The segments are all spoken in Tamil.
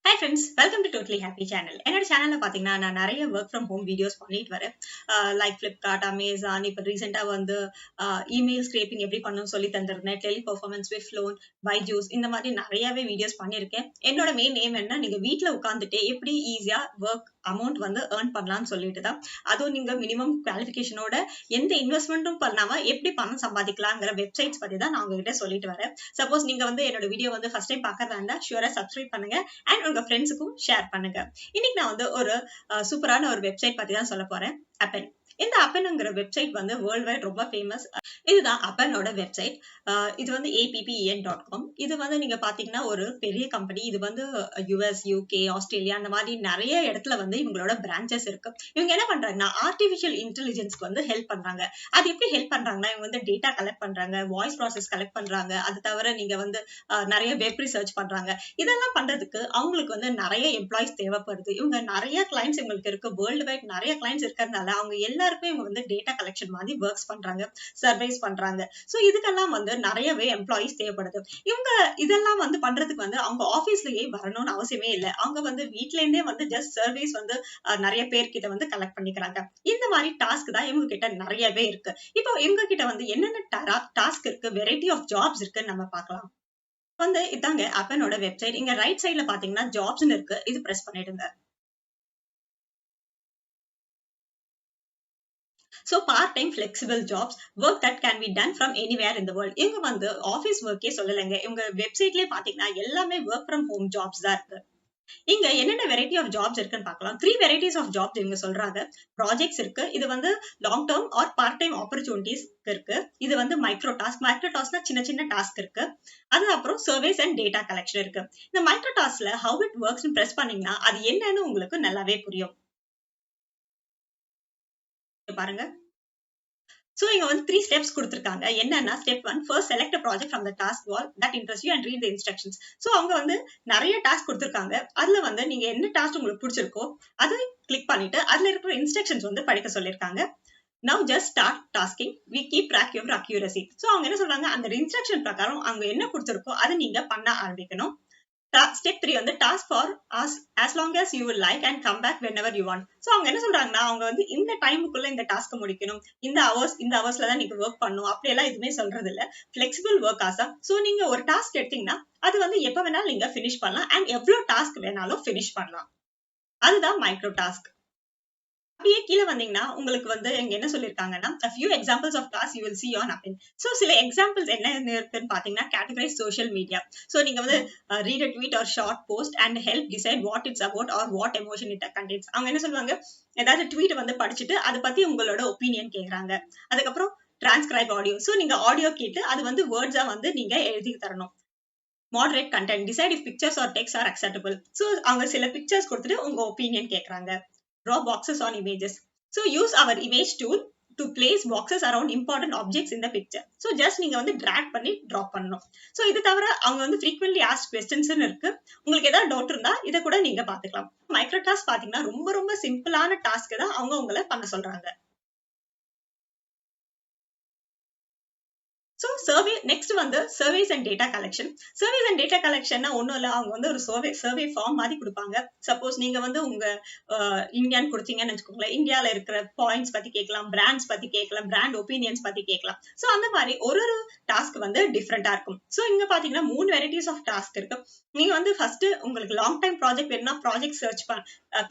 Hi friends, welcome to Totally Happy channel. என்னோட சேனல்ல பாத்தீங்கன்னா நான் நிறைய ஒர்க் ஃப்ரம் ஹோம் வீடியோஸ் பண்ணிட்டு வரேன். லைக் Flipkart, Amazon, இப்போ ரீசெண்டா வந்து இமெயில் ஸ்கிரேப்பிங் எப்படி பண்ணணும்னு சொல்லி தந்திருந்தேன். டெலி பெர்ஃபார்மன்ஸ், ஸ்விஃப்ட் லோன், பைஜூஸ் இந்த மாதிரி நிறையவே வீடியோஸ் பண்ணியிருக்கேன். என்னோட மெயின் எய்ம் என்ன, நீங்க வீட்ல உட்காந்துட்டு எப்படி ஈஸியா ஒர்க் அமௌண்ட் வந்து ஏர்ன் பண்ணலாம்னு சொல்லிட்டு தான். அதுவும் நீங்க மினிமம் குவாலிஃபிகேஷனோட எந்த இன்வெஸ்ட்மெண்ட்டும் பண்ணாம எப்படி பணம் சம்பாதிக்கலாங்கிற வெப்சைட்ஸ் பத்தி தான் நான் உங்ககிட்ட சொல்லிட்டு வரேன். சப்போஸ் நீங்க வந்து என்னோட வீடியோ வந்து ஃபர்ஸ்ட் டைம் பாக்குறதா இருந்தா ஷூரா சப்ஸ்கிரைப் பண்ணுங்க அண்ட் உங்க ஃப்ரெண்ட்ஸுக்கும் ஷேர் பண்ணுங்க. இன்னைக்கு நான் வந்து ஒரு சூப்பரான ஒரு வெப்சைட் பத்தி தான் சொல்ல போறேன். அப்பன். இந்த அப்பன்ங்கிற வெப்சைட் வந்து வேர்ல்ட் வைட் ரொம்ப ஃபேமஸ். இதுதான் அப்பனோட வெப்சைட். இது வந்து appen.com. இது வந்து நீங்க பாத்தீங்கன்னா ஒரு பெரிய கம்பெனி. இது வந்து யுஎஸ், யூகே, ஆஸ்திரேலியா அந்த மாதிரி நிறைய இடத்துல வந்து இவங்களோட பிரான்ச்சஸ் இருக்கு. இவங்க என்ன பண்றாங்கன்னா ஆர்டிபிஷியல் இன்டெலிஜென்ஸ்க்கு வந்து ஹெல்ப் பண்றாங்க. அது எப்படி ஹெல்ப் பண்றாங்கன்னா, இவங்க வந்து டேட்டா கலெக்ட் பண்றாங்க, வாய்ஸ் ப்ராசஸ் கலெக்ட் பண்றாங்க. அது தவிர நீங்க வந்து நிறைய வெப் ரிசர்ச் பண்றாங்க. இதெல்லாம் பண்றதுக்கு அவங்களுக்கு வந்து நிறைய எம்ப்ளாயிஸ் தேவைப்படுது. இவங்க நிறைய கிளைண்ட்ஸ் இவங்களுக்கு இருக்கு. வேர்ல்டு வைட் நிறைய கிளைண்ட்ஸ் இருக்கிறதுனால அவங்க எல்லாருக்கும் இவங்க வந்து டேட்டா கலெக்ஷன் மாதிரி ஒர்க்ஸ் பண்றாங்க, சர்வேஸ் பண்றாங்க. சோ இதுக்கெல்லாம் வந்து நிறையவே எம்ப்ளாயிஸ் தேவைப்படுது. இவங்க இதெல்லாம் வந்து பண்றதுக்கு வந்து அவங்க ஆபீஸ்லயே வரணும்னு அவசியமே இல்லை. அவங்க வந்து வீட்ல இருந்தே வந்து ஜஸ்ட் சர்வீஸ் வந்து நிறைய பேர்கிட்ட வந்து கலெக்ட் பண்ணிக்கிறாங்க. இந்த மாதிரி டாஸ்க் தான் இவங்க கிட்ட நிறையவே இருக்கு. இப்போ இவங்க கிட்ட வந்து என்னென்ன டாஸ்க் இருக்கு, வெரைட்டி ஆஃப் ஜாப்ஸ் இருக்குன்னு நம்ம பார்க்கலாம். வந்து இதாங்க அப்பனோட வெப்சைட். இங்க ரைட் சைட்ல பாத்தீங்கன்னா ஜாப்ஸ்னு இருக்கு. இது பிரஸ் பண்ணிடுங்க. So part-time flexible jobs, work that can be done from anywhere in the world. இவங்க வந்து ஆபீஸ் ஒர்க்கே சொல்லலைங்க. இவங்க வெப்சைட்லயே பாத்தீங்கன்னா எல்லாமே ஒர்க் ஃப்ரம் ஹோம் ஜாப்ஸ் தான் இருக்கு. இங்க என்னென்ன வெரைட்டி ஆஃப் ஜாப்ஸ் இருக்குன்னு பார்க்கலாம். 3 வெரைட்டிஸ் ஆஃப் ஜாப்ஸ் இவங்க சொல்றாங்க. ப்ராஜெக்ட்ஸ் இருக்கு. இது வந்து long term or part time opportunities இருக்கு. இது வந்து மைக்ரோ டாஸ்க்னா சின்ன சின்ன டாஸ்க் இருக்கு. அது அப்புறம் சர்வேஸ் அண்ட் டேட்டா கலெக்ஷன் இருக்கு. இந்த மைக்ரோ டாஸ்க்ல ஹவ் இட் ஒர்க்ஸ் பிரஸ் பண்ணீங்கன்னா அது என்னன்னு உங்களுக்கு நல்லாவே புரியும். பாருங்க. So இங்க வந்து 3 ஸ்டெப்ஸ் கொடுத்திருக்காங்க. என்னன்னா step 1, first select a project from the task wall that interests you and read the instructions. So அவங்க வந்து நிறைய டாஸ்க் கொடுத்திருக்காங்க. அதுல வந்து நீங்க என்ன டாஸ்க் உங்களுக்கு பிடிச்சிருக்கோ அதை கிளிக் பண்ணிட்டு அதுல இருக்கிற இன்ஸ்ட்ரக்ஷன்ஸ் வந்து படிக்க சொல்லிருக்காங்க. Now just start tasking. We keep track your accuracy. So அவங்க என்ன சொல்றாங்க, அந்த இன்ஸ்ட்ரக்ஷன் பிரகாரம் அவங்க என்ன கொடுத்திருக்கோ அதை நீங்க பண்ண ஆரம்பிக்கணும். ஸ்டெப் 3 வந்து task for as long as you will like and come back whenever you want. So அவங்க என்ன சொல்றாங்கன்னா, அவங்க வந்து இந்த டைமுக்குள்ள இந்த டாஸ்க் முடிக்கணும், இந்த ஹவர்ஸ்ல தான் நீங்க ஒர்க் பண்ணணும், அப்படி எல்லாம் எதுவுமே சொல்றது இல்ல. ஃபிளெக்சிபிள் ஒர்க் ஆசா. சோ நீங்க ஒரு டாஸ்க் எடுத்தீங்கன்னா அது வந்து எப்ப வேணாலும் நீங்க பினிஷ் பண்ணலாம் அண்ட் எவ்வளவு டாஸ்க் வேணாலும் பினிஷ் பண்ணலாம். அதுதான் மைக்ரோ டாஸ்க். அப்படியே கீழே வந்தீங்கன்னா உங்களுக்கு வந்து இங்க என்ன சொல்லிருக்காங்கன்னா, a few examples of tasks you will see on Appin. So சில எக்ஸாம்பிள்ஸ் என்ன இருக்குன்னு பாத்தீங்கன்னா, categorize social media. So நீங்க வந்து read a tweet or short post and help decide what it's about or what emotion it contains. அவங்க என்ன சொல்லுவாங்க, ஏதாவது ட்வீட் வந்து படிச்சுட்டு அதை பத்தி உங்களோட ஒப்பீனியன் கேக்குறாங்க. அதுக்கப்புறம் டிரான்ஸ்கிரைப் ஆடியோ. சோ நீங்க ஆடியோ கேட்டு அது வந்து வேர்ட்ஸா வந்து நீங்க எழுதி தரணும். Moderate content. Decide if pictures or text are acceptable. So அவங்க சில பிக்சர்ஸ் கொடுத்துட்டு உங்க ஒப்பீனியன் கேக்குறாங்க. Draw boxes on images. So use our image tool to place boxes around important objects in the picture. So just நீங்க வந்து drag பண்ணி draw பண்ணணும். So இது தவிர அவங்க வந்து frequently asked questions இருக்கு. உங்களுக்கு ஏதாவது டவுட் இருந்தா இத கூட நீங்க பாத்துக்கலாம். மைக்ரோ டாஸ்க் பாத்தீங்கன்னா ரொம்ப ரொம்ப சிம்பிளான டாஸ்க் தான் அவங்க உங்களை பண்ண சொல்றாங்க. So survey next வந்து surveys and data collection. Surveys and data collection ஒண்ணும் இல்ல, அவங்க வந்து ஒரு survey form மாதிரி கொடுப்பாங்க. சப்போஸ் நீங்க வந்து உங்க இந்தியான்னு கொடுத்தீங்கன்னு வச்சுக்கோங்களேன், இந்தியால இருக்கிற பாயிண்ட்ஸ் பத்தி கேட்கலாம், பிராண்ட்ஸ் பத்தி கேட்கலாம், பிராண்ட் ஒப்பீனியன்ஸ் பத்தி கேட்கலாம். சோ அந்த மாதிரி ஒரு டாஸ்க் வந்து டிஃப்ரெண்டா இருக்கும். சோ இங்க பாத்தீங்கன்னா 3 வெரைட்டிஸ் ஆஃப் டாஸ்க் இருக்கு. நீங்க வந்து ஃபர்ஸ்ட் உங்களுக்கு லாங் டைம் ப்ராஜெக்ட் வேணும்னா ப்ராஜெக்ட் சர்ச்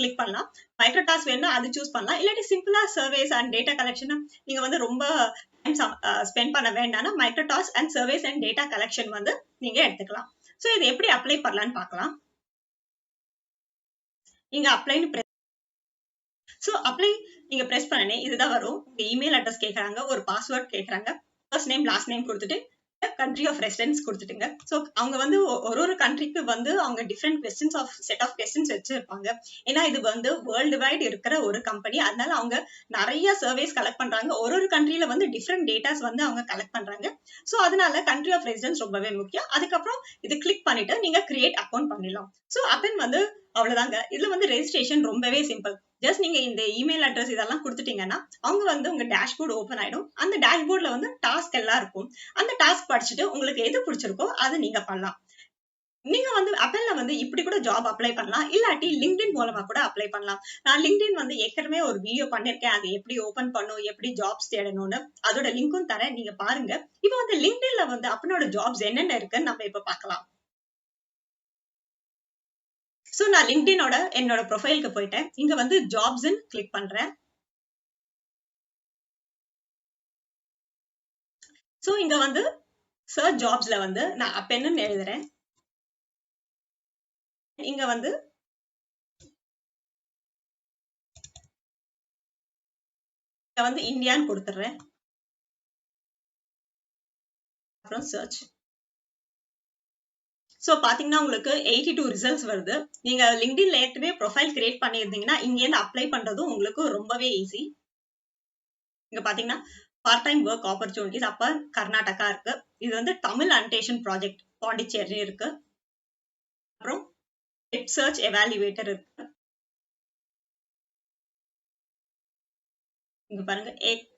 கிளிக் பண்ணலாம். மைக்ரோ டாஸ்க் வேணும்னா அது சூஸ் பண்ணலாம். இல்லாட்டி சிம்பிளா சர்வேஸ் அண்ட் டேட்டா கலெக்ஷன் நீங்க வந்து ரொம்ப ஸ்பெண்ட் பண்ண வேண்டாம்னா micro task and services and data collection வந்து நீங்க எடுத்துக்கலாம். சோ இது எப்படி அப்ளை பண்ணலாம்னு பார்க்கலாம். நீங்க அப்ளைன்னு சோ அப்ளை நீங்க பிரஸ் பண்ணனே இதுதான் வரும். உங்க இமெயில் அட்ரஸ் கேக்குறாங்க, ஒரு பாஸ்வேர்ட் கேக்குறாங்க, ஃபர்ஸ்ட் நேம் லாஸ்ட் நேம் கொடுத்துட்டு கண்ட்ரி ஆஃப் ரெசிடென்ஸ் கொடுத்துட்டுங்க. சோ அவங்க வந்து ஒரு கண்ட்ரிக்கு வந்து அவங்க different questions of set of questions வச்சிருப்பாங்க. ஏன்னா இது வந்து வேர்ல்டு வைட் இருக்கிற ஒரு கம்பெனி, அதனால அவங்க நிறைய சர்வேஸ் கலெக்ட் பண்றாங்க. ஒரு கண்ட்ரில வந்து டிஃப்ரெண்ட் டேட்டாஸ் வந்து அவங்க கலெக்ட் பண்றாங்க. சோ அதனால கண்ட்ரி ஆஃப் ரெசிடென்ஸ் ரொம்பவே முக்கியம். அதுக்கப்புறம் இது கிளிக் பண்ணிட்டு நீங்க கிரியேட் அக்கௌண்ட் பண்ணிடலாம். சோ அப்பன் வந்து அவ்வளவுதாங்க. இதுல வந்து ரெஜிஸ்ட்ரேஷன் ரொம்பவே சிம்பிள். ஜஸ்ட் நீங்க இந்த இமெயில் அட்ரஸ் இதெல்லாம் கொடுத்துட்டீங்கன்னா அவங்க வந்து உங்க டேஷ்போர்ட் ஓபன் ஆயிடும். அந்த டேஷ்போர்ட்ல வந்து டாஸ்க் எல்லாம் இருக்கும். அந்த டாஸ்க் படிச்சுட்டு உங்களுக்கு எது பிடிச்சிருக்கோ அதை நீங்க பண்ணலாம். நீங்க வந்து அப்பல்ல வந்து இப்படி கூட ஜாப் அப்ளை பண்ணலாம். இல்லாட்டி LinkedIn மூலமா கூட அப்ளை பண்ணலாம். நான் LinkedIn வந்து ஏற்கனவே ஒரு வீடியோ பண்ணிருக்கேன். அது எப்படி ஓப்பன் பண்ணும், எப்படி ஜாப்ஸ் தேடணும்னு. அதோட லிங்க்கும் தரேன். நீங்க பாருங்க. இப்ப வந்து LinkedInல வந்து அப்பனோட ஜாப்ஸ் என்னென்ன இருக்குன்னு நம்ம இப்ப பார்க்கலாம். சோ நான் LinkedInோட என்னோட ப்ரொஃபைலுக்கு போயிட்டேன். இங்க வந்து ஜாப்ஸ்ன்னு கிளிக் பண்றேன். சோ இங்க வந்து சர்ச் ஜாப்ஸ்ல வந்து நான் அப்பன்னு எழுதுறேன். இங்க வந்து இந்தியான்னு கொடுத்துறேன். அப்புறம் சர்ச். சோ பாத்தீங்கன்னா உங்களுக்கு 82 ரிசல்ட்ஸ் வருது. நீங்க LinkedInல ஏற்கனவே ப்ரொஃபைல் கிரியேட் பண்ணியிருந்தீங்கன்னா இங்க இருந்து அப்ளை பண்றதும் உங்களுக்கு ரொம்பவே ஈஸி. இங்க பாத்தீங்கன்னா பார்ட் டைம் ஒர்க் ஆப்பர்ச்சுனிட்டிஸ் அப்ப கர்நாடகா இருக்கு. இது வந்து தமிழ் அனோடேஷன் ப்ராஜெக்ட் பாண்டிச்சேரி இருக்கு. அப்புறம் வெப் சர்ச் எவாலுவேட்டர் இருக்கு. இங்க பாருங்க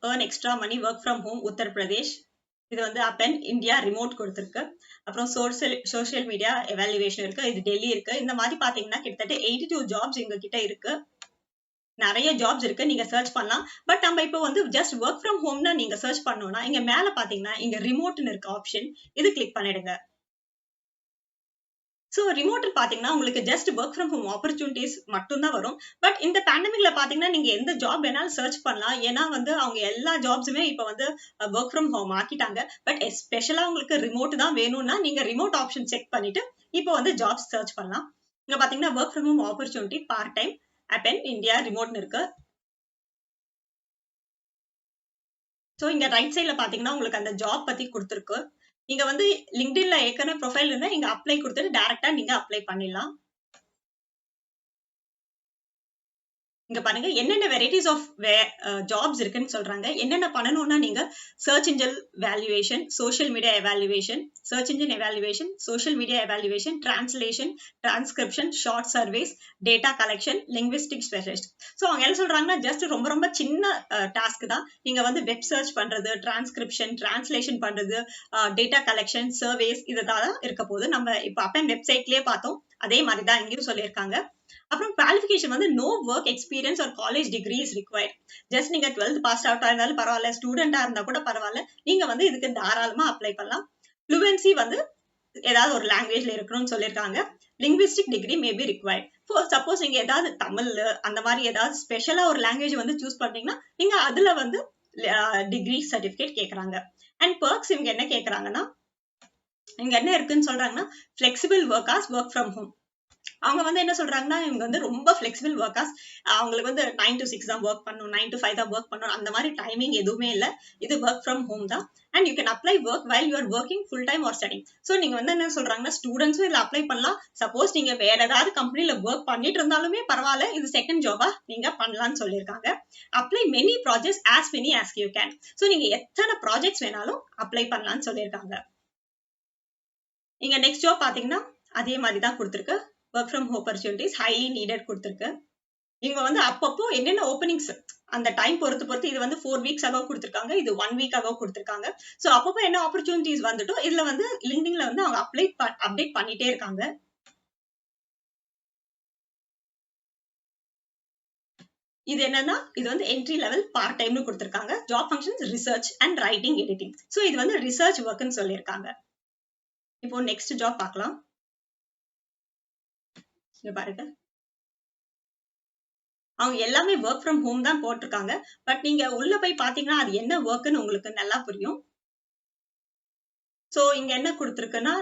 earn extra money work from home Uttar Pradesh. இது வந்து அப்பன் இந்தியா ரிமோட் கொடுத்திருக்கு. அப்புறம் சோசியல் மீடியா எவாலுவேஷன் இருக்கு. இது டெல்லி இருக்கு. இந்த மாதிரி பாத்தீங்கன்னா கிட்டத்தட்ட 82 ஜாப்ஸ் எங்க கிட்ட இருக்கு. நிறைய ஜாப்ஸ் இருக்கு. நீங்க சர்ச் பண்ணலாம். பட் நம்ம இப்போ வந்து ஜஸ்ட் ஒர்க் ஃப்ரம் ஹோம்னு நீங்க சர்ச் பண்ணோம்னா இங்க மேல பாத்தீங்கன்னா இங்க ரிமோட்னு இருக்க ஆப்ஷன் இது கிளிக் பண்ணிடுங்க. சோ ரிமோட் பாத்தீங்கன்னா உங்களுக்கு just work from home opportunities மட்டும் தான் வரும். பட் இந்த பேண்டமிக்ல பாத்தீங்கன்னா நீங்க எந்த ஜாப் வேணாலும் சர்ச் பண்ணலாம். ஏன்னா வந்து அவங்க எல்லா ஜாப்ஸுமே இப்ப வந்து ஒர்க் ஃப்ரம் ஹோம் ஆக்கிட்டாங்க. பட் ஸ்பெஷலா உங்களுக்கு ரிமோட் தான் வேணும்னா நீங்க ரிமோட் ஆப்ஷன் செக் பண்ணிட்டு இப்போ வந்து ஜாப்ஸ் சர்ச் பண்ணலாம். இங்க பாத்தீங்கன்னா work from home opportunity part time அப்பன் இந்தியா ரிமோட்னு இருக்கு. சோ இங்க ரைட் சைடுல பாத்தீங்கன்னா உங்களுக்கு அந்த ஜாப் பத்தி கொடுத்திருக்கு. நீங்க வந்து LinkedInல ஏற்கனவே ப்ரொஃபைல் இருந்தா இங்க அப்ளை கொடுத்துட்டு டைரக்டா நீங்க அப்ளை பண்ணிடலாம். இங்க பாருங்க என்னென்ன வெரைட்டிஸ் ஆஃப் ஜாப்ஸ் இருக்குன்னு சொல்றாங்க. என்னென்ன பண்ணணும்னா நீங்க search engine valuation, social media evaluation, search engine evaluation, social media evaluation, translation, transcription, short surveys, data collection, linguistic specialist. So அவங்க என்ன சொல்றாங்கன்னா ஜஸ்ட் ரொம்ப ரொம்ப சின்ன டாஸ்க் தான். நீங்க வந்து வெப் சர்ச் பண்றது, டிரான்ஸ்கிரிப்ஷன், டிரான்ஸ்லேஷன் பண்றது, டேட்டா கலெக்ஷன், சர்வேஸ் இதுதான் இருக்க போது. நம்ம இப்ப அப்பன் வெப்சைட்லயே பார்த்தோம். அதே மாதிரி தான் இங்கேயும் சொல்லியிருக்காங்க. அப்புறம் குவாலிஃபிகேஷன் வந்து no work experience or college degree is required. Just நீங்க 12th பாஸ் அவுட்டா இருந்தாலும் பரவாயில்ல, ஸ்டூடெண்டா இருந்தா கூட பரவாயில்ல. நீங்க வந்து இதுக்கு தாராளமா அப்ளை பண்ணலாம். ஃப்ளூவன்சி வந்து ஏதாவது ஒரு லாங்குவேஜ்ல இருக்கணும்னு சொல்லியிருக்காங்க. Linguistic degree may be required. Suppose நீங்க ஏதாவது தமிழ் அந்த மாதிரி ஏதாவது ஸ்பெஷலா ஒரு லாங்குவேஜ் வந்து சூஸ் பண்ணீங்கன்னா நீங்க அதுல வந்து டிகிரி சர்டிபிகேட் கேக்குறாங்க. அண்ட் பெர்க்ஸ் இவங்க என்ன கேக்குறாங்கன்னா இங்க என்ன இருக்குன்னு சொல்றாங்கன்னா flexible work as work from home. அவங்க வந்து என்ன சொல்றாங்கன்னா இவங்க வந்து ரொம்ப ஃபிளெக்சிபிள் ஒர்க்கர்ஸ். அவங்களுக்கு வந்து 9 to 6 தான் ஒர்க் பண்ணணும், 9 to 5 தான் ஒர்க் பண்ணணும். அந்த மாதிரி டைமிங் எதுவுமே இல்ல. இது ஒர்க் ஃப்ரம் ஹோம் தான். And you can apply work while you are working full time R studying. So நீங்க வந்து என்ன சொல்றாங்கன்னா ஸ்டூடெண்ட்ஸும் இதுல அப்ளை பண்ணலாம். சப்போஸ் நீங்க வேற ஏதாவது கம்பெனில ஒர்க் பண்ணிட்டு இருந்தாலுமே பரவாயில்ல, இது செகண்ட் ஜாபா நீங்க பண்ணலாம்னு சொல்லியிருக்காங்க. Apply many projects as many as you can. So நீங்க எத்தனை ப்ராஜெக்ட்ஸ் வேணாலும் அப்ளை பண்ணலாம்னு சொல்லியிருக்காங்க. இங்க நெக்ஸ்ட் ஜாப் பாத்தீங்கன்னா அதே மாதிரி தான் கொடுத்திருக்கு. Work from home opportunities highly needed கொடுத்திருக்கு. இவங்க வந்து அப்பப்போ என்னென்ன ஓப்பனிங்ஸ் அந்த டைம் பொறுத்து இது வந்து 4 வீக்ஸ் ஆக கொடுத்திருக்காங்க. இது 1 வீக் ஆக கொடுத்திருக்காங்க. சோ அப்பப்போ என்ன ஆப்பர்ச்சுனிட்டிஸ் வந்துட்டோ இதுல வந்து LinkedInல வந்து அவங்க அப்டேட் பண்ணிட்டே இருக்காங்க. இது என்னன்னா இது வந்து என்ட்ரி லெவல் பார்ட் டைம்னு கொடுத்திருக்காங்க. Job functions research and writing editing. So இது வந்து ரிசர்ச் ஒர்க்னு சொல்லியிருக்காங்க. இப்போ நெக்ஸ்ட் ஜாப் பார்க்கலாம். இங்க பாருங்க. அவங்க எல்லாமே ஒர்க் ஃப்ரம் ஹோம் தான் போட்டிருக்காங்க. பட் நீங்க உள்ள போய் பாத்தீங்கன்னா அது என்ன ஒர்க்னு உங்களுக்கு நல்லா புரியும். சோ இங்க என்ன கொடுத்திருக்குன்னா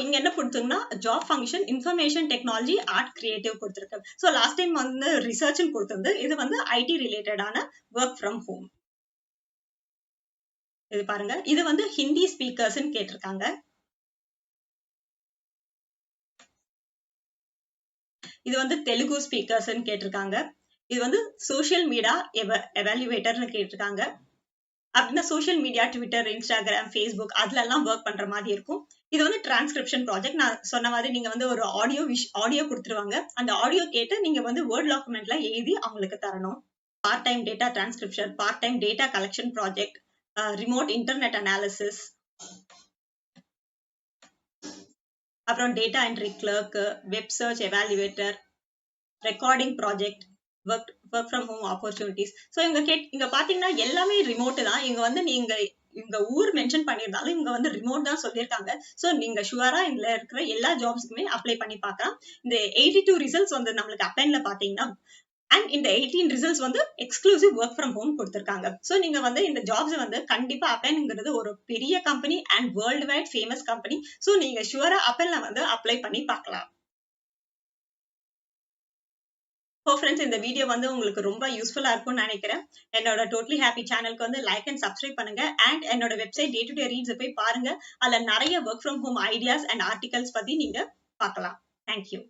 இங்க என்ன கொடுத்திருக்குன்னா job function information technology art creative கொடுத்திருக்கு. சோ லாஸ்ட் டைம் வந்து ரிசர்ச்னு கொடுத்திருந்து. இது வந்து ஐடி ரிலேட்டடான ஒர்க் ஃப்ரம் ஹோம். இது பாருங்க. இது வந்து ஹிந்தி ஸ்பீக்கர்ஸ்னு கேட்டிருக்காங்க. இது வந்து தெலுங்கு ஸ்பீக்கர்ஸ்னு கேட்டிருக்காங்க. இது வந்து சோஷியல் மீடியா எவாலுவேட்டர்னு கேட்டிருக்காங்க. அப்படின்னா social media Twitter, Instagram, Facebook அதுல எல்லாம் ஒர்க் பண்ற மாதிரி இருக்கும். இது வந்து டிரான்ஸ்கிரிப்ஷன் ப்ராஜெக்ட். நான் சொன்ன மாதிரி நீங்க வந்து ஒரு ஆடியோ கொடுத்துருவாங்க. அந்த ஆடியோ கேட்டு நீங்க வந்து வேர்ட் டாக்குமெண்ட்ல எழுதி அவங்களுக்கு தரணும். Part time data transcription, part time data collection project, remote internet analysis, அப்புறம் data entry clerk, web search evaluator, recording project, work from home opportunities. So இங்க பாத்தீங்கன்னா எல்லாமே ரிமோட் தான். இங்க வந்து நீங்க இங்க ஊர் மென்ஷன் பண்ணியிருந்தாலும் இங்க வந்து ரிமோட் தான் சொல்லியிருக்காங்க. ஸோ நீங்க ஷுவரா இதுல இருக்கிற எல்லா ஜாப்ஸ்க்குமே அப்ளை பண்ணி பார்க்கலாம். இந்த 82 ரிசல்ட்ஸ் வந்து நம்மளுக்கு அப்ளைன்ல பாத்தீங்கன்னா அண்ட் இந்த 18 ரிசல்ட்ஸ் வந்து எக்ஸ்க்ளூசிவ் ஒர்க் ஃப்ரம் ஹோம் கொடுத்திருக்காங்க. ஸோ நீங்க வந்து இந்த ஜாப்ஸ் வந்து கண்டிப்பா அப்ளைங்கிறது ஒரு பெரிய company and world wide famous company. So நீங்க ஷுவரா அப்ளைல வந்து அப்ளை பண்ணி பார்க்கலாம். ஃப்ரெண்ட்ஸ், இந்த வீடியோ வந்து உங்களுக்கு ரொம்ப யூஸ்ஃபுல்லா இருக்கும்னு நினைக்கிறேன். என்னோட டோட்டலி ஹாப்பி சேனலுக்கு வந்து லைக் அண்ட் சப்ஸ்கிரைப் பண்ணுங்க. அண்ட் என்னோட website day to day reads போய் பாருங்க. அதுல நிறைய work from home ideas and articles பத்தி நீங்க பார்க்கலாம். தேங்க்யூ.